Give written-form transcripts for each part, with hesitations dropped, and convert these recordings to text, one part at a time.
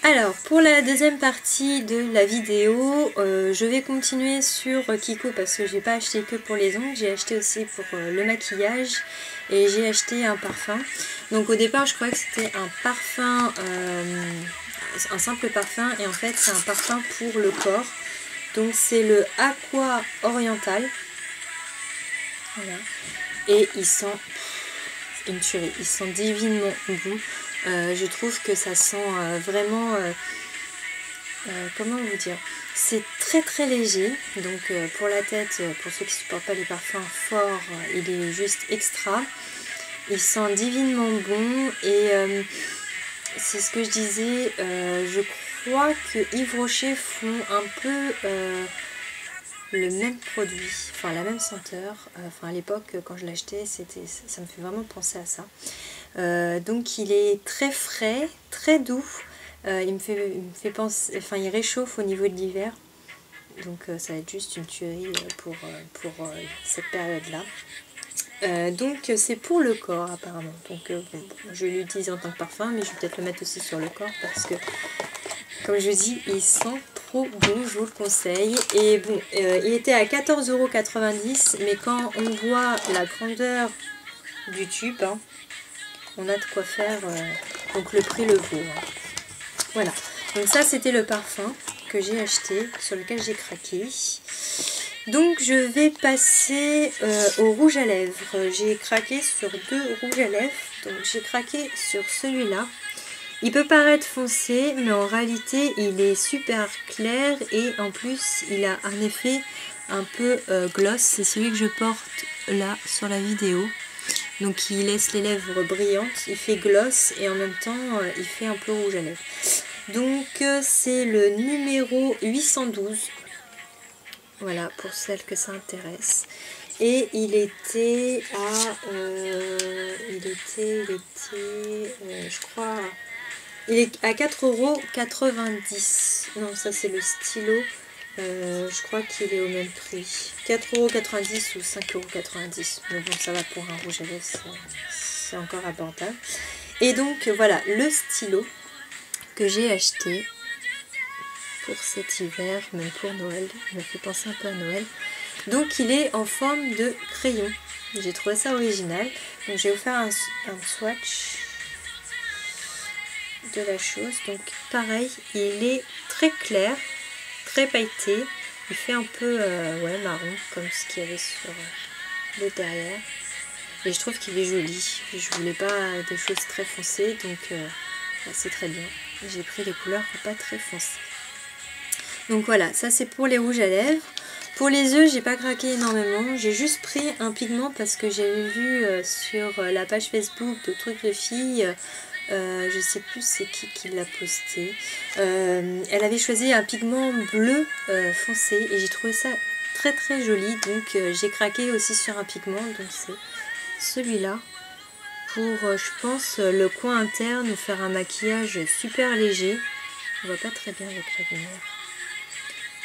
Alors, pour la deuxième partie de la vidéo, je vais continuer sur Kiko parce que j'ai pas acheté que pour les ongles, j'ai acheté aussi pour le maquillage et j'ai acheté un parfum. Donc au départ, je croyais que c'était un parfum, un simple parfum, et en fait c'est un parfum pour le corps. Donc c'est le Aqua Oriental. Voilà. Et il sent une tuerie, il sent divinement bon. Je trouve que ça sent vraiment, comment vous dire, c'est très très léger, donc pour la tête, pour ceux qui ne supportent pas les parfums forts, il est juste extra. Il sent divinement bon et c'est ce que je disais, je crois que Yves Rocher font un peu le même produit, enfin la même senteur, enfin à l'époque quand je l'achetais, ça me fait vraiment penser à ça. Donc il est très frais, très doux, il me fait penser, enfin il réchauffe au niveau de l'hiver, donc ça va être juste une tuerie pour cette période-là. Donc c'est pour le corps apparemment, donc bon, je l'utilise en tant que parfum, mais je vais peut-être le mettre aussi sur le corps parce que, comme je dis, il sent trop bon, je vous le conseille. Et bon, il était à 14,90 €, mais quand on voit la grandeur du tube, hein, on a de quoi faire, donc le prix le vaut. Hein. Voilà, donc ça c'était le parfum que j'ai acheté, sur lequel j'ai craqué. Donc je vais passer au rouge à lèvres. J'ai craqué sur 2 rouges à lèvres, donc j'ai craqué sur celui-là. Il peut paraître foncé, mais en réalité il est super clair et en plus il a un effet un peu gloss. C'est celui que je porte là sur la vidéo. Donc il laisse les lèvres brillantes, il fait gloss et en même temps il fait un peu rouge à lèvres. Donc c'est le numéro 812. Voilà, pour celles que ça intéresse. Et il était à... je crois... Il est à 4,90 €. Non, ça c'est le stylo. Je crois qu'il est au même prix. 4,90 € ou 5,90 €. Mais bon, ça va pour un rouge à lèvres, c'est encore abordable. Et donc voilà, le stylo que j'ai acheté pour cet hiver, même pour Noël. Il me fait penser un peu à Noël. Donc il est en forme de crayon. J'ai trouvé ça original. Donc j'ai offert un swatch de la chose. Donc pareil, il est très clair, très pailleté. Il fait un peu ouais, marron, comme ce qu'il y avait sur le derrière. Et je trouve qu'il est joli. Je voulais pas des choses très foncées, donc c'est très bien. J'ai pris des couleurs pas très foncées. Donc voilà, ça c'est pour les rouges à lèvres. Pour les yeux, j'ai pas craqué énormément. J'ai juste pris un pigment parce que j'avais vu sur la page Facebook de trucs de filles. Je sais plus c'est qui l'a posté. Elle avait choisi un pigment bleu foncé et j'ai trouvé ça très très joli. Donc j'ai craqué aussi sur un pigment. Donc c'est celui-là. Pour, je pense, le coin interne, faire un maquillage super léger. On voit pas très bien avec la lumière.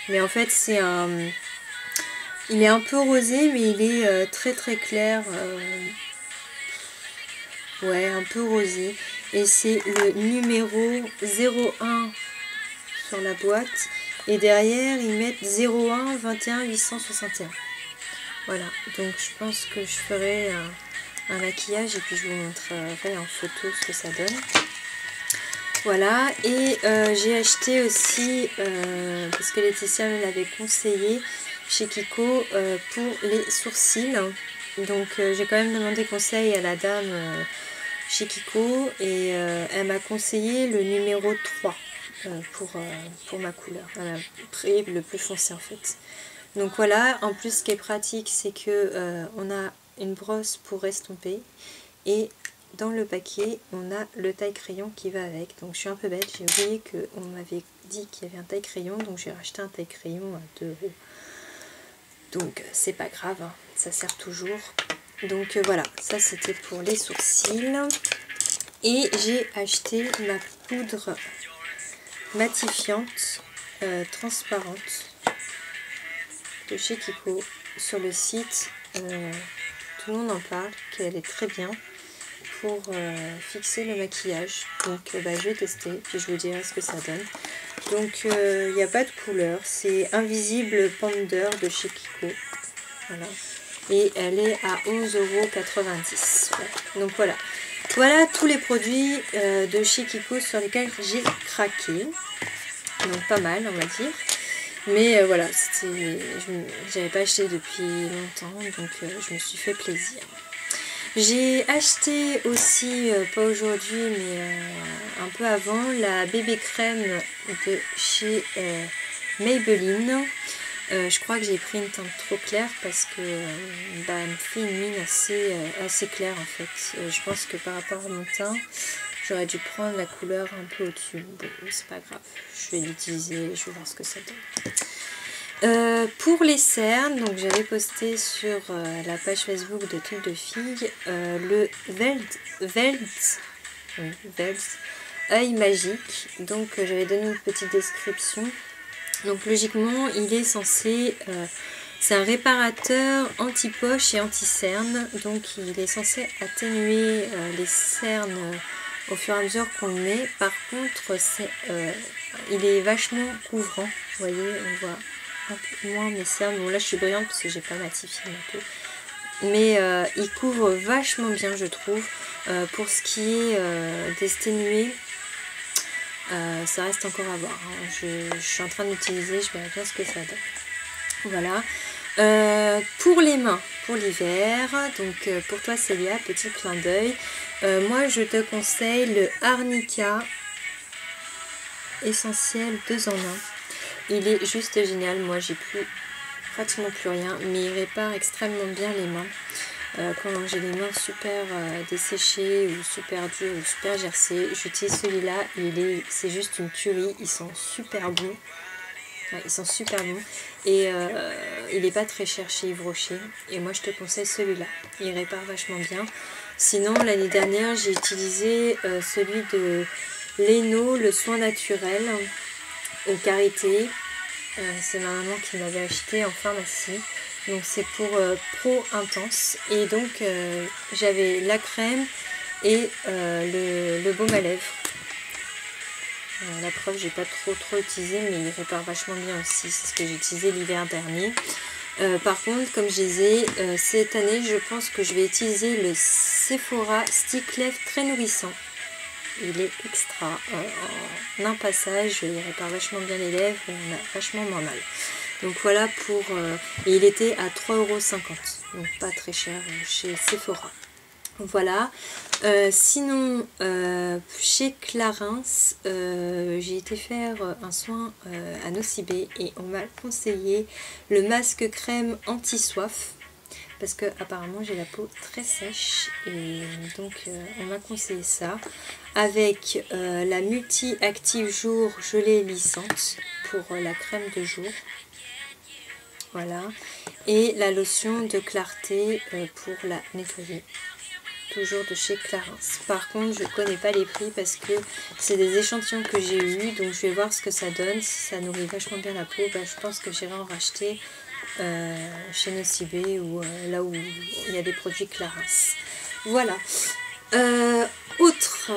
Mais en fait c'est un... Il est un peu rosé mais il est très très clair. Ouais, un peu rosé. Et c'est le numéro 01 sur la boîte. Et derrière ils mettent 01 21 861. Voilà, donc je pense que je ferai un maquillage et puis je vous montrerai en photo ce que ça donne. Voilà, et j'ai acheté aussi, parce que Laetitia me l'avait conseillé, chez Kiko, pour les sourcils. Donc j'ai quand même demandé conseil à la dame chez Kiko et elle m'a conseillé le numéro 3 pour ma couleur. Elle m'a pris le plus foncé en fait. Donc voilà, en plus ce qui est pratique c'est que on a une brosse pour estomper et dans le paquet on a le taille-crayon qui va avec. Donc je suis un peu bête, j'ai oublié qu'on m'avait dit qu'il y avait un taille-crayon, donc j'ai racheté un taille-crayon à 2 €. Donc c'est pas grave, hein, ça sert toujours. Donc voilà, ça c'était pour les sourcils. Et j'ai acheté ma poudre matifiante transparente de chez Kiko sur le site. Tout le monde en parle, qu'elle est très bien. pour fixer le maquillage. Donc je vais tester, puis je vous dirai ce que ça donne. Donc il n'y a pas de couleur, c'est Invisible Powder de chez Kiko. Voilà. Et elle est à 11,90 €. Voilà. Donc voilà tous les produits de chez Kiko sur lesquels j'ai craqué. Donc pas mal on va dire. Mais voilà, j'avais pas acheté depuis longtemps, donc je me suis fait plaisir. J'ai acheté aussi, pas aujourd'hui, mais un peu avant, la bébé crème de chez Maybelline. Je crois que j'ai pris une teinte trop claire parce que elle me fait une mine assez claire en fait. Je pense que par rapport à mon teint, j'aurais dû prendre la couleur un peu au-dessus. Bon, c'est pas grave, je vais l'utiliser, je vais voir ce que ça donne. Pour les cernes, donc j'avais posté sur la page Facebook de Trucs de Filles le Veldt œil magique. Donc j'avais donné une petite description. Donc logiquement il est censé, c'est un réparateur anti-poche et anti-cerne, donc il est censé atténuer les cernes au fur et à mesure qu'on le met. Par contre il est vachement couvrant, vous voyez, on voit un peu moins mes cernes. Bon là je suis brillante parce que j'ai pas matifié un peu, mais il couvre vachement bien je trouve. Pour ce qui est d'esténuer, ça reste encore à voir, hein. Je suis en train d'utiliser, je verrai bien ce que ça donne. Voilà. Pour les mains, pour l'hiver, donc pour toi Célia, petit clin d'œil, moi je te conseille le Arnica Essentiel 2 en 1. Il est juste génial, moi j'ai pratiquement plus rien, mais il répare extrêmement bien les mains. Quand j'ai les mains super desséchées ou super dures ou super gercées, j'utilise celui-là. C'est juste une tuerie. Ils sont super bons. Ouais, ils sont super bons. Et il n'est pas très cher chez Yves Rocher. Et moi je te conseille celui-là. Il répare vachement bien. Sinon l'année dernière j'ai utilisé celui de Leno, le soin naturel au karité. C'est ma maman qui m'avait acheté en pharmacie. Donc c'est pour Pro Intense. Et donc j'avais la crème et le baume à lèvres. La preuve, j'ai pas trop utilisé, mais il répare vachement bien aussi. C'est ce que j'ai utilisé l'hiver dernier. Par contre, comme je disais, cette année, je pense que je vais utiliser le Sephora Stick Lèvres très nourrissant. Il est extra. En un passage, il répare vachement bien les lèvres et on a vachement moins mal. Donc voilà pour... et il était à 3,50 €. Donc pas très cher chez Sephora. Voilà. Sinon, chez Clarins, j'ai été faire un soin à Nocibé et on m'a conseillé le masque crème anti-soif. Parce que apparemment j'ai la peau très sèche et donc on m'a conseillé ça avec la multi-active jour gelée lissante pour la crème de jour. Voilà, et la lotion de clarté pour la nettoyer, toujours de chez Clarins. Par contre je ne connais pas les prix parce que c'est des échantillons que j'ai eu, donc je vais voir ce que ça donne. Si ça nourrit vachement bien la peau, je pense que j'irai en racheter chez Nocibé ou là où il y a des produits Clarins. Voilà. Autre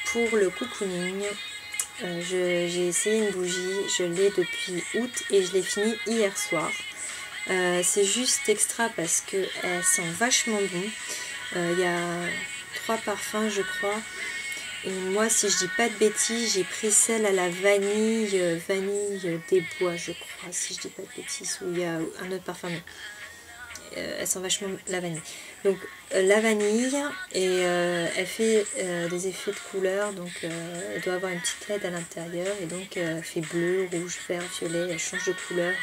pour le cocooning, j'ai essayé une bougie, je l'ai depuis août et je l'ai fini hier soir. C'est juste extra parce qu'elle sent vachement bon. Il y a 3 parfums je crois. Et moi, si je dis pas de bêtises, j'ai pris celle à la vanille des bois, je crois, si je dis pas de bêtises, où il y a un autre parfum. Elle sent vachement la vanille. Donc la vanille, et elle fait des effets de couleur, donc elle doit avoir une petite LED à l'intérieur, et donc elle fait bleu, rouge, vert, violet, elle change de couleur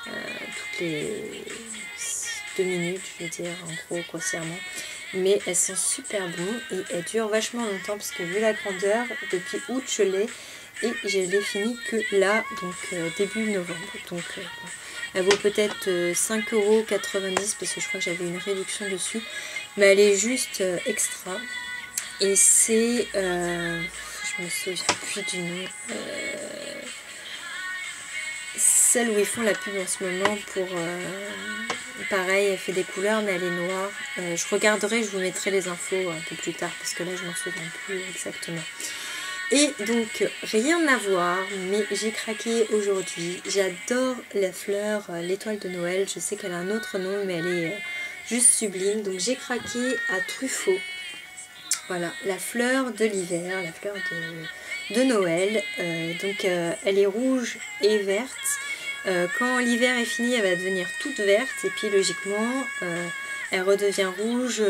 toutes les 2 minutes, je veux dire, en gros, grossièrement. Mais elles sont super bon et elles durent vachement longtemps parce que vu la grandeur, depuis août je l'ai et je l'ai fini que là, donc début novembre. Donc elle vaut peut-être 5,90 € parce que je crois que j'avais une réduction dessus, mais elle est juste extra. Et c'est, je me souviens plus du nom, celle où ils font la pub en ce moment pour Pareil, elle fait des couleurs mais elle est noire. Je regarderai, je vous mettrai les infos un peu plus tard parce que là je m'en souviens plus exactement. Et donc rien à voir, mais j'ai craqué aujourd'hui. J'adore la fleur, l'étoile de Noël. Je sais qu'elle a un autre nom mais elle est juste sublime. Donc j'ai craqué à Truffaut. Voilà, la fleur de l'hiver, la fleur de Noël. Donc elle est rouge et verte. Quand l'hiver est fini, elle va devenir toute verte et puis logiquement elle redevient rouge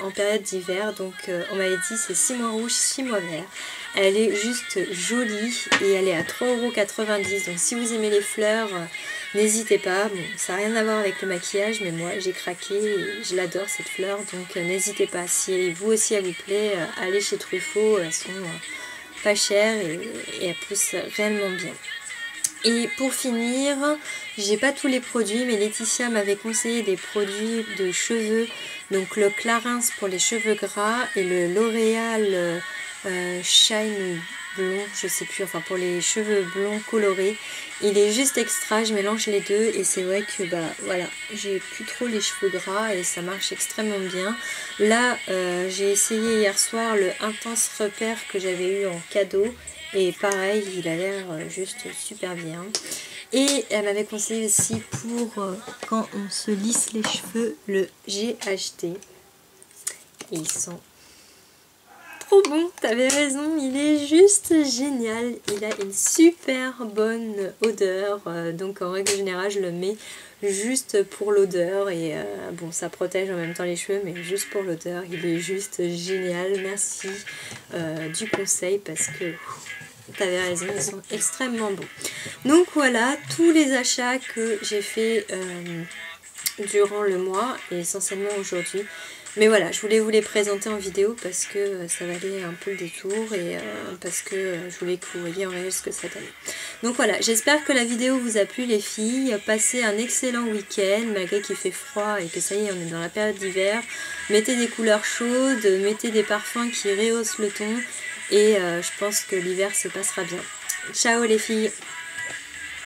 en période d'hiver. Donc on m'avait dit c'est 6 mois rouge, 6 mois vert. Elle est juste jolie et elle est à 3,90 €. Donc si vous aimez les fleurs, n'hésitez pas. Bon, ça n'a rien à voir avec le maquillage, mais moi j'ai craqué et je l'adore cette fleur. Donc n'hésitez pas. Si vous aussi elle vous plaît, allez chez Truffaut. Elles sont pas chères et elles poussent réellement bien. Et pour finir, j'ai pas tous les produits, mais Laetitia m'avait conseillé des produits de cheveux, donc le Clarins pour les cheveux gras et le L'Oréal Shine blond, je sais plus, enfin pour les cheveux blonds colorés. Il est juste extra, je mélange les deux et c'est vrai que bah voilà, j'ai plus trop les cheveux gras et ça marche extrêmement bien. Là, j'ai essayé hier soir le Intense Repère que j'avais eu en cadeau. Et pareil, il a l'air juste super bien. Et elle m'avait conseillé aussi pour quand on se lisse les cheveux, le GHD. Et ils sont trop bons, t'avais raison, il est juste génial. Il a une super bonne odeur. Donc en règle générale, je le mets juste pour l'odeur. Et bon, ça protège en même temps les cheveux, mais juste pour l'odeur. Il est juste génial. Merci du conseil parce que... T'avais raison, ils sont extrêmement bons. Donc voilà, tous les achats que j'ai fait durant le mois et essentiellement aujourd'hui. Mais voilà, je voulais vous les présenter en vidéo parce que ça valait un peu le détour et parce que je voulais que vous voyiez en réel ce que ça donnait. Donc voilà, j'espère que la vidéo vous a plu les filles. Passez un excellent week-end malgré qu'il fait froid et que ça y est, on est dans la période d'hiver. Mettez des couleurs chaudes, mettez des parfums qui rehaussent le ton. Et je pense que l'hiver se passera bien. Ciao les filles!